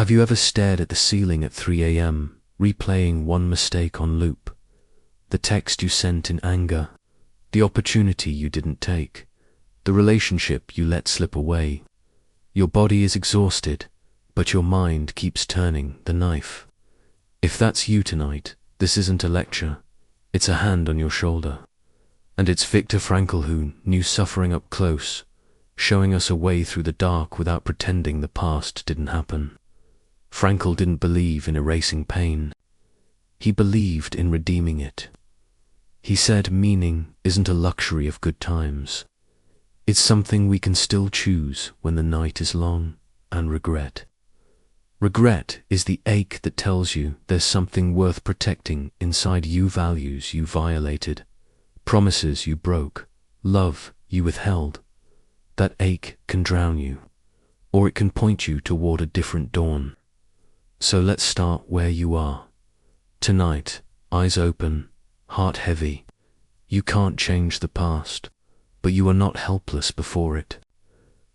Have you ever stared at the ceiling at 3 a.m., replaying one mistake on loop? The text you sent in anger, the opportunity you didn't take, the relationship you let slip away. Your body is exhausted, but your mind keeps turning the knife. If that's you tonight, this isn't a lecture, it's a hand on your shoulder. And it's Viktor Frankl who knew suffering up close, showing us a way through the dark without pretending the past didn't happen. Frankl didn't believe in erasing pain. He believed in redeeming it. He said meaning isn't a luxury of good times. It's something we can still choose when the night is long, and regret. Regret is the ache that tells you there's something worth protecting inside you, values you violated, promises you broke, love you withheld. That ache can drown you, or it can point you toward a different dawn. So let's start where you are. Tonight, eyes open, heart heavy. You can't change the past, but you are not helpless before it.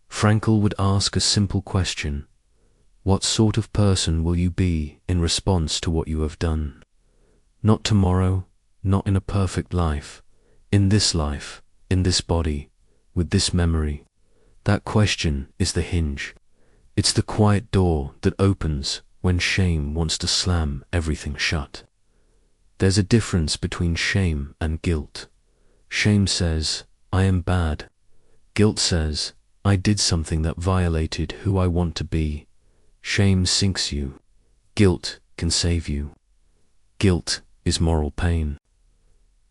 Frankl would ask a simple question. What sort of person will you be in response to what you have done? Not tomorrow, not in a perfect life, in this body, with this memory. That question is the hinge. It's the quiet door that opens when shame wants to slam everything shut. There's a difference between shame and guilt. Shame says, I am bad. Guilt says, I did something that violated who I want to be. Shame sinks you. Guilt can save you. Guilt is moral pain.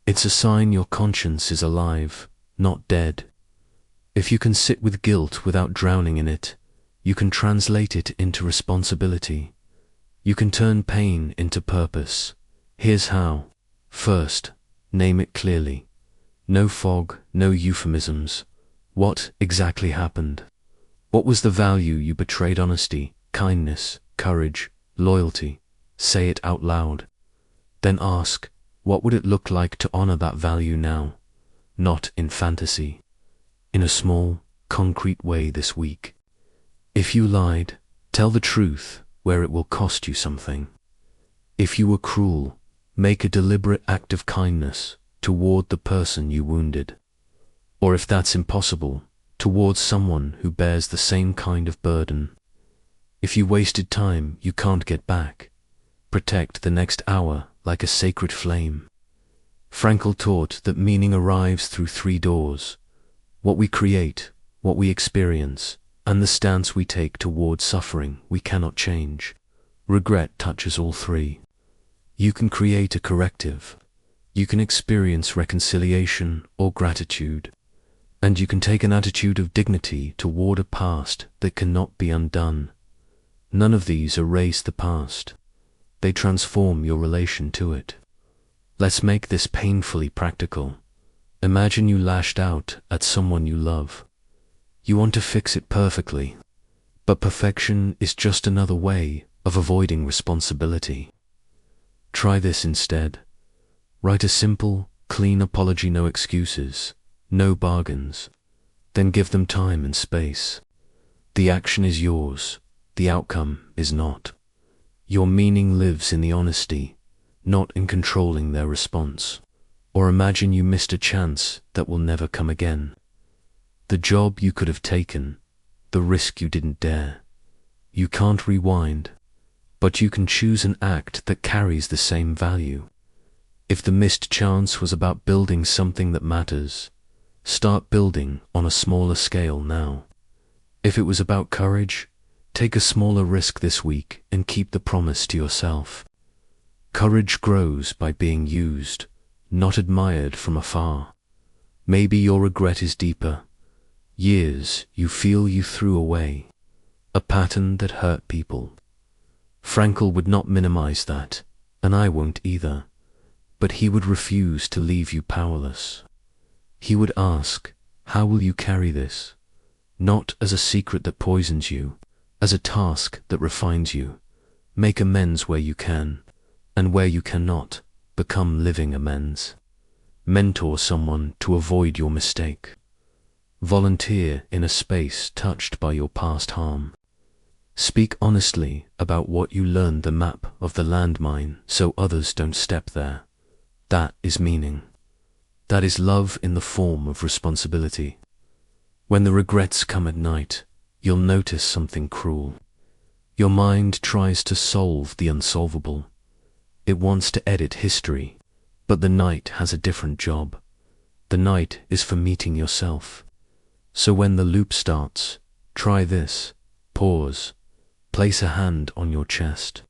It's a sign your conscience is alive, not dead. If you can sit with guilt without drowning in it, you can translate it into responsibility. You can turn pain into purpose. Here's how. First, name it clearly. No fog, no euphemisms. What exactly happened? What was the value you betrayed? Honesty, kindness, courage, loyalty. Say it out loud. Then ask, what would it look like to honor that value now? Not in fantasy. In a small, concrete way this week. If you lied, tell the truth where it will cost you something. If you were cruel, make a deliberate act of kindness toward the person you wounded. Or if that's impossible, towards someone who bears the same kind of burden. If you wasted time you can't get back, protect the next hour like a sacred flame. Frankl taught that meaning arrives through 3 doors. What we create, what we experience, and the stance we take toward suffering we cannot change. Regret touches all 3. You can create a corrective. You can experience reconciliation or gratitude. And you can take an attitude of dignity toward a past that cannot be undone. None of these erase the past. They transform your relation to it. Let's make this painfully practical. Imagine you lashed out at someone you love. You want to fix it perfectly, but perfection is just another way of avoiding responsibility. Try this instead. Write a simple, clean apology, no excuses, no bargains. Then give them time and space. The action is yours, the outcome is not. Your meaning lives in the honesty, not in controlling their response. Or imagine you missed a chance that will never come again. The job you could have taken, the risk you didn't dare. You can't rewind, but you can choose an act that carries the same value. If the missed chance was about building something that matters, start building on a smaller scale now. If it was about courage, take a smaller risk this week and keep the promise to yourself. Courage grows by being used, not admired from afar. Maybe your regret is deeper. Years you feel you threw away. A pattern that hurt people. Frankl would not minimize that, and I won't either. But he would refuse to leave you powerless. He would ask, how will you carry this? Not as a secret that poisons you, as a task that refines you. Make amends where you can, and where you cannot, become living amends. Mentor someone to avoid your mistake. Volunteer in a space touched by your past harm. Speak honestly about what you learned, the map of the landmine, so others don't step there. That is meaning. That is love in the form of responsibility. When the regrets come at night, you'll notice something cruel. Your mind tries to solve the unsolvable. It wants to edit history, but the night has a different job. The night is for meeting yourself. So when the loop starts, try this. Pause. Place a hand on your chest.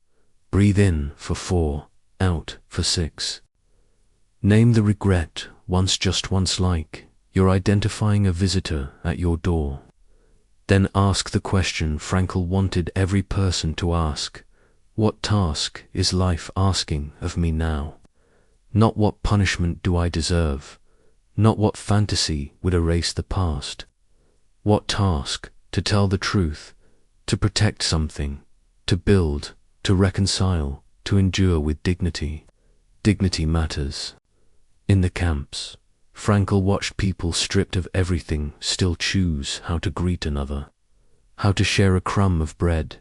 Breathe in for 4, out for 6. Name the regret once, just once, like you're identifying a visitor at your door. Then ask the question Frankl wanted every person to ask. What task is life asking of me now? Not what punishment do I deserve? Not what fantasy would erase the past? What task to tell the truth, to protect something, to build, to reconcile, to endure with dignity? Dignity matters. In the camps, Frankl watched people stripped of everything still choose how to greet another, how to share a crumb of bread,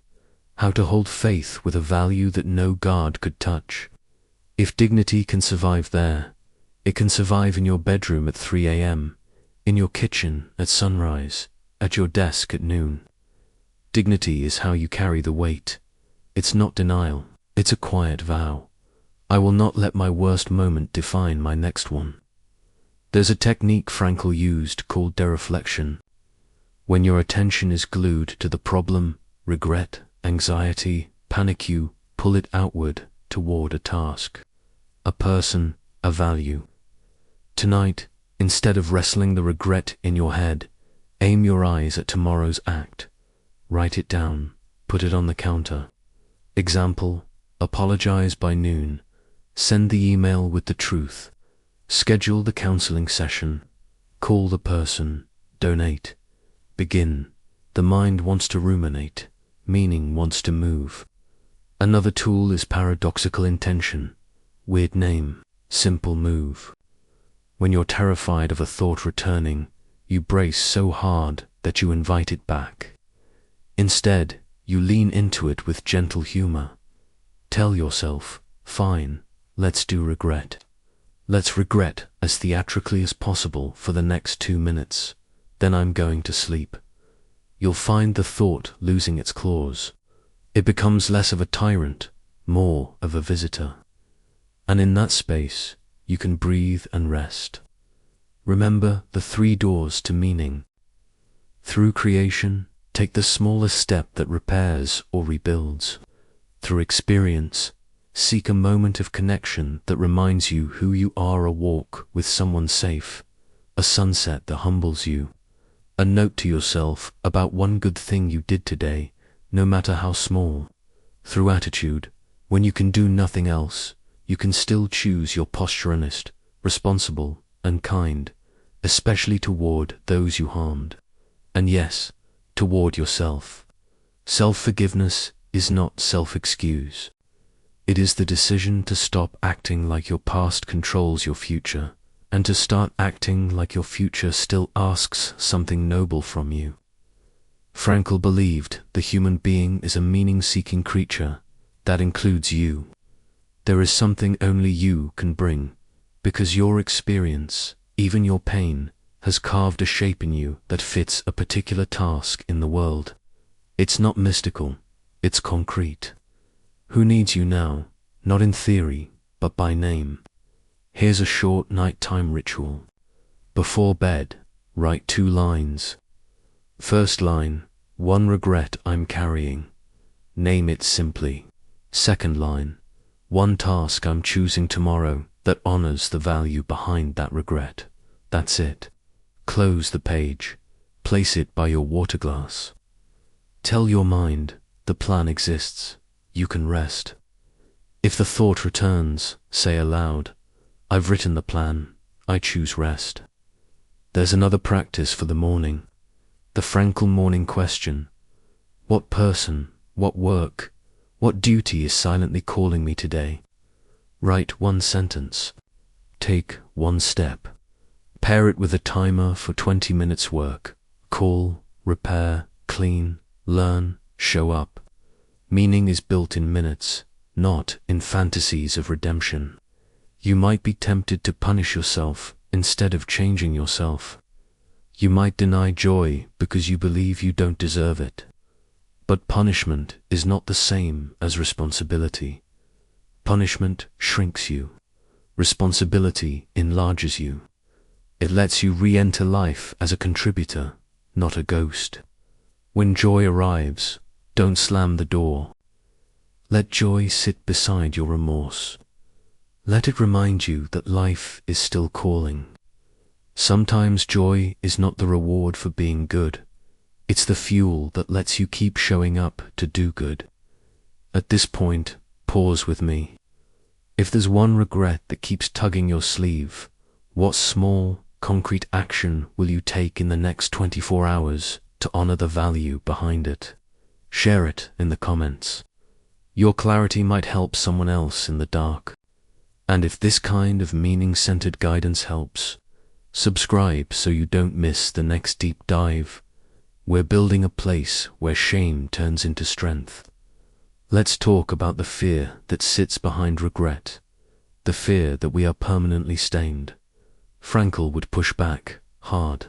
how to hold faith with a value that no guard could touch. If dignity can survive there, it can survive in your bedroom at 3 a.m., in your kitchen at sunrise, at your desk at noon. Dignity is how you carry the weight. It's not denial, it's a quiet vow. I will not let my worst moment define my next one. There's a technique Frankl used called dereflection. When your attention is glued to the problem, regret, anxiety, panic, you pull it outward toward a task, a person, a value. Tonight, instead of wrestling the regret in your head, aim your eyes at tomorrow's act. Write it down, put it on the counter. Example, apologize by noon. Send the email with the truth. Schedule the counseling session. Call the person. Donate. Begin. The mind wants to ruminate. Meaning wants to move. Another tool is paradoxical intention. Weird name, simple move. When you're terrified of a thought returning, you brace so hard that you invite it back. Instead, you lean into it with gentle humor. Tell yourself, fine, let's do regret. Let's regret as theatrically as possible for the next 2 minutes. Then I'm going to sleep. You'll find the thought losing its claws. It becomes less of a tyrant, more of a visitor. And in that space, you can breathe and rest. Remember the 3 doors to meaning. Through creation, take the smallest step that repairs or rebuilds. Through experience, seek a moment of connection that reminds you who you are, a walk with someone safe, a sunset that humbles you, a note to yourself about one good thing you did today, no matter how small. Through attitude, when you can do nothing else, you can still choose your posture honest, responsible, and kind, especially toward those you harmed. And yes, toward yourself. Self-forgiveness is not self-excuse. It is the decision to stop acting like your past controls your future, and to start acting like your future still asks something noble from you. Frankl believed the human being is a meaning-seeking creature. That includes you. There is something only you can bring, because your experience, even your pain, has carved a shape in you that fits a particular task in the world. It's not mystical, it's concrete. Who needs you now, not in theory, but by name? Here's a short nighttime ritual. Before bed, write 2 lines. First line, one regret I'm carrying. Name it simply. Second line, one task I'm choosing tomorrow that honors the value behind that regret. That's it. Close the page. Place it by your water glass. Tell your mind, the plan exists. You can rest. If the thought returns, say aloud, I've written the plan. I choose rest. There's another practice for the morning. The Frankl morning question. What person, what work, what duty is silently calling me today? Write 1 sentence. Take 1 step. Pair it with a timer for 20 minutes work. Call, repair, clean, learn, show up. Meaning is built in minutes, not in fantasies of redemption. You might be tempted to punish yourself instead of changing yourself. You might deny joy because you believe you don't deserve it. But punishment is not the same as responsibility. Punishment shrinks you. Responsibility enlarges you. It lets you re-enter life as a contributor, not a ghost. When joy arrives, don't slam the door. Let joy sit beside your remorse. Let it remind you that life is still calling. Sometimes joy is not the reward for being good. It's the fuel that lets you keep showing up to do good. At this point, pause with me. If there's one regret that keeps tugging your sleeve, what small, concrete action will you take in the next 24 hours to honor the value behind it? Share it in the comments. Your clarity might help someone else in the dark. And if this kind of meaning-centered guidance helps, subscribe so you don't miss the next deep dive. We're building a place where shame turns into strength. Let's talk about the fear that sits behind regret, the fear that we are permanently stained. Frankl would push back, hard,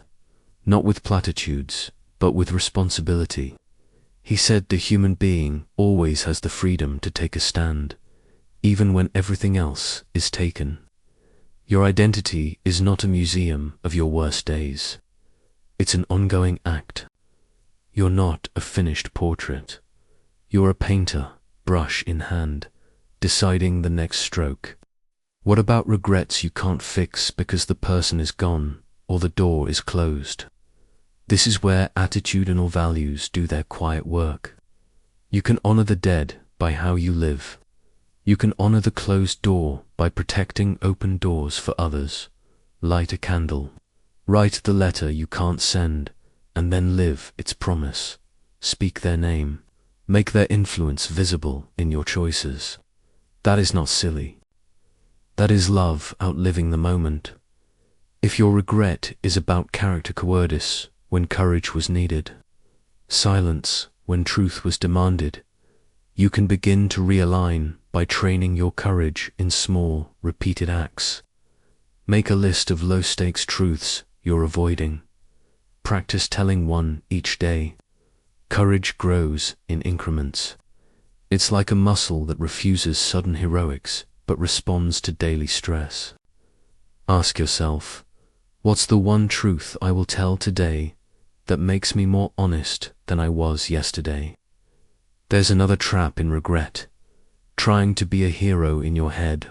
not with platitudes, but with responsibility. He said the human being always has the freedom to take a stand, even when everything else is taken. Your identity is not a museum of your worst days. It's an ongoing act. You're not a finished portrait. You're a painter, brush in hand, deciding the next stroke. What about regrets you can't fix because the person is gone or the door is closed? This is where attitudinal values do their quiet work. You can honor the dead by how you live. You can honor the closed door by protecting open doors for others. Light a candle. Write the letter you can't send, and then live its promise. Speak their name. Make their influence visible in your choices. That is not silly. That is love outliving the moment. If your regret is about character cowardice when courage was needed, silence when truth was demanded, you can begin to realign by training your courage in small, repeated acts. Make a list of low-stakes truths you're avoiding. Practice telling one each day. Courage grows in increments. It's like a muscle that refuses sudden heroics, but responds to daily stress. Ask yourself, what's the one truth I will tell today that makes me more honest than I was yesterday? There's another trap in regret, trying to be a hero in your head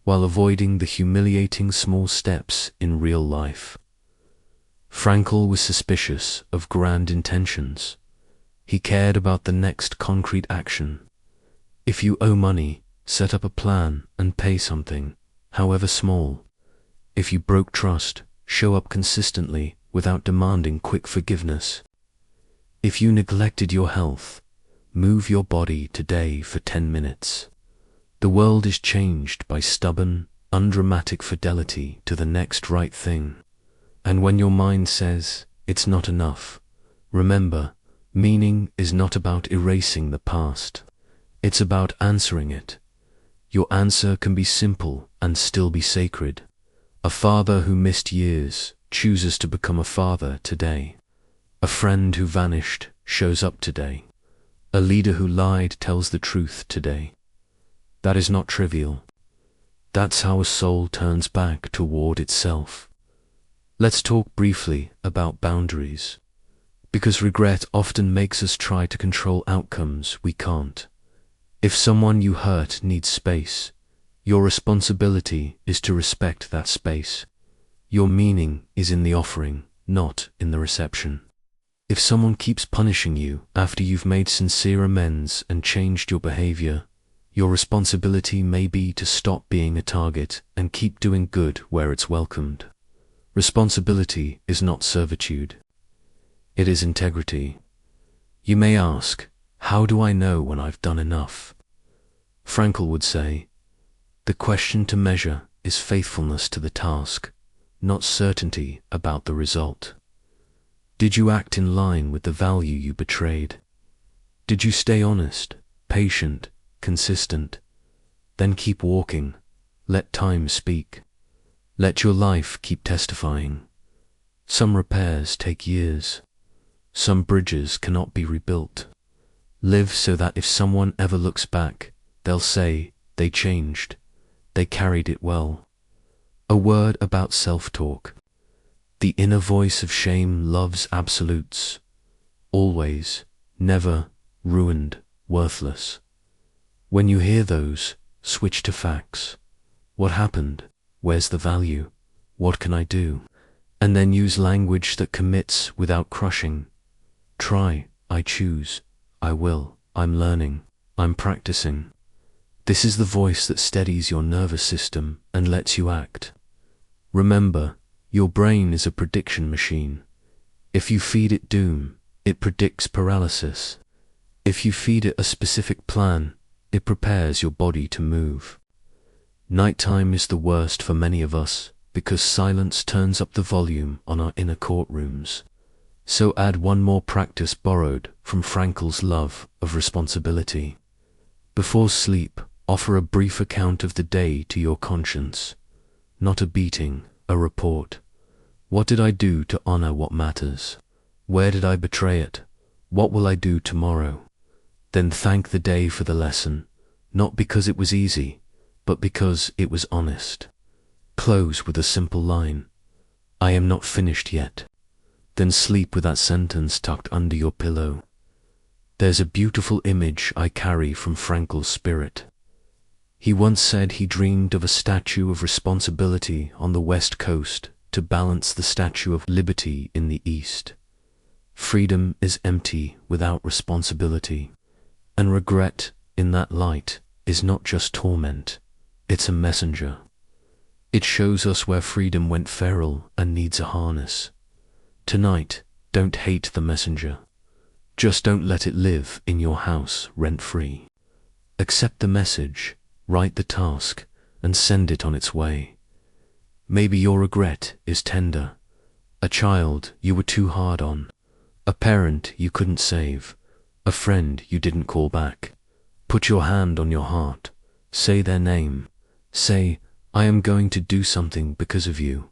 while avoiding the humiliating small steps in real life. Frankl was suspicious of grand intentions. He cared about the next concrete action. If you owe money, set up a plan and pay something, however small. If you broke trust, show up consistently without demanding quick forgiveness. If you neglected your health, move your body today for 10 minutes. The world is changed by stubborn, undramatic fidelity to the next right thing. And when your mind says it's not enough, remember, meaning is not about erasing the past. It's about answering it. Your answer can be simple and still be sacred. A father who missed years chooses to become a father today. A friend who vanished shows up today. A leader who lied tells the truth today. That is not trivial. That's how a soul turns back toward itself. Let's talk briefly about boundaries, because regret often makes us try to control outcomes we can't. If someone you hurt needs space, your responsibility is to respect that space. Your meaning is in the offering, not in the reception. If someone keeps punishing you after you've made sincere amends and changed your behavior, your responsibility may be to stop being a target and keep doing good where it's welcomed. Responsibility is not servitude. It is integrity. You may ask, how do I know when I've done enough? Frankl would say, the question to measure is faithfulness to the task, not certainty about the result. Did you act in line with the value you betrayed? Did you stay honest, patient, consistent? Then keep walking. Let time speak. Let your life keep testifying. Some repairs take years. Some bridges cannot be rebuilt. Live so that if someone ever looks back, they'll say they changed. They carried it well. A word about self-talk. The inner voice of shame loves absolutes. Always, never, ruined, worthless. When you hear those, switch to facts. What happened? Where's the value? What can I do? And then use language that commits without crushing. Try, I choose, I will, I'm learning, I'm practicing. This is the voice that steadies your nervous system and lets you act. Remember, your brain is a prediction machine. If you feed it doom, it predicts paralysis. If you feed it a specific plan, it prepares your body to move. Nighttime is the worst for many of us because silence turns up the volume on our inner courtrooms. So add one more practice borrowed from Frankl's love of responsibility. Before sleep, offer a brief account of the day to your conscience. Not a beating, a report. What did I do to honor what matters? Where did I betray it? What will I do tomorrow? Then thank the day for the lesson, not because it was easy, but because it was honest. Close with a simple line. I am not finished yet. Then sleep with that sentence tucked under your pillow. There's a beautiful image I carry from Frankl's spirit. He once said he dreamed of a statue of responsibility on the West Coast to balance the Statue of Liberty in the East. Freedom is empty without responsibility, and regret in that light is not just torment, it's a messenger. It shows us where freedom went feral and needs a harness. Tonight, don't hate the messenger. Just don't let it live in your house rent-free. Accept the message, write the task, and send it on its way. Maybe your regret is tender. A child you were too hard on. A parent you couldn't save. A friend you didn't call back. Put your hand on your heart. Say their name. Say, I am going to do something because of you.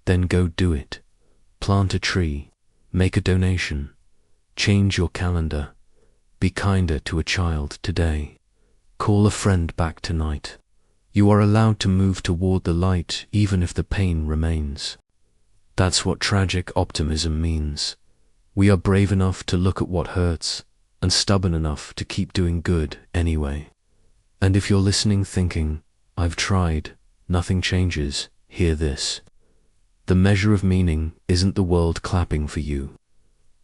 Then go do it. Plant a tree. Make a donation. Change your calendar. Be kinder to a child today. Call a friend back tonight. You are allowed to move toward the light even if the pain remains. That's what tragic optimism means. We are brave enough to look at what hurts and stubborn enough to keep doing good anyway. And if you're listening thinking, I've tried, nothing changes, hear this. The measure of meaning isn't the world clapping for you.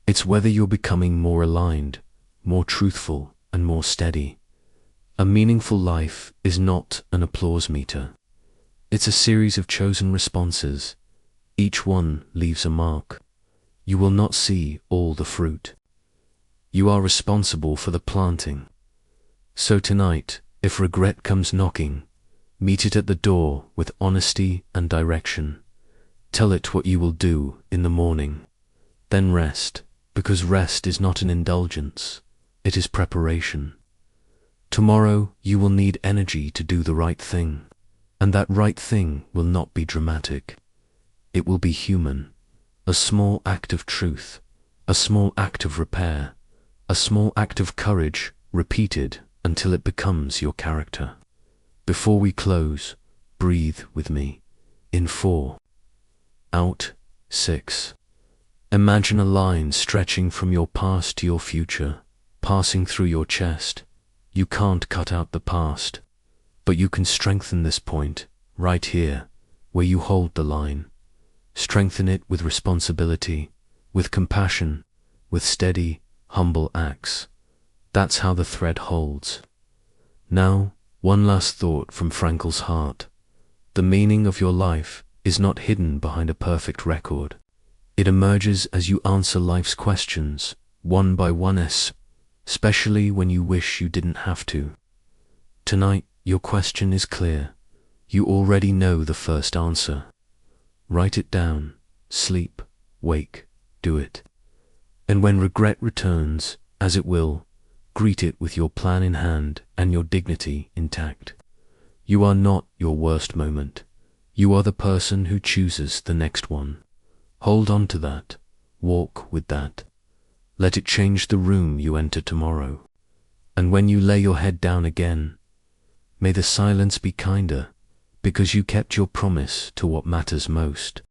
It's whether you're becoming more aligned, more truthful, and more steady. A meaningful life is not an applause meter. It's a series of chosen responses. Each one leaves a mark. You will not see all the fruit. You are responsible for the planting. So tonight, if regret comes knocking, meet it at the door with honesty and direction. Tell it what you will do in the morning. Then rest, because rest is not an indulgence, it is preparation. Tomorrow you will need energy to do the right thing, and that right thing will not be dramatic. It will be human. A small act of truth, a small act of repair, a small act of courage repeated until it becomes your character. Before we close, breathe with me. In 4. Out. 6. Imagine a line stretching from your past to your future, passing through your chest. You can't cut out the past, but you can strengthen this point, right here, where you hold the line. Strengthen it with responsibility, with compassion, with steady, humble acts. That's how the thread holds. Now, one last thought from Frankl's heart. The meaning of your life is not hidden behind a perfect record. It emerges as you answer life's questions, one by one, especially when you wish you didn't have to. Tonight, your question is clear. You already know the first answer. Write it down. Sleep, wake, do it. And when regret returns, as it will, Greet it with your plan in hand and your dignity intact. You are not your worst moment. You are the person who chooses the next one. Hold on to that. Walk with that. Let it change the room you enter tomorrow. And when you lay your head down again, may the silence be kinder, because you kept your promise to what matters most.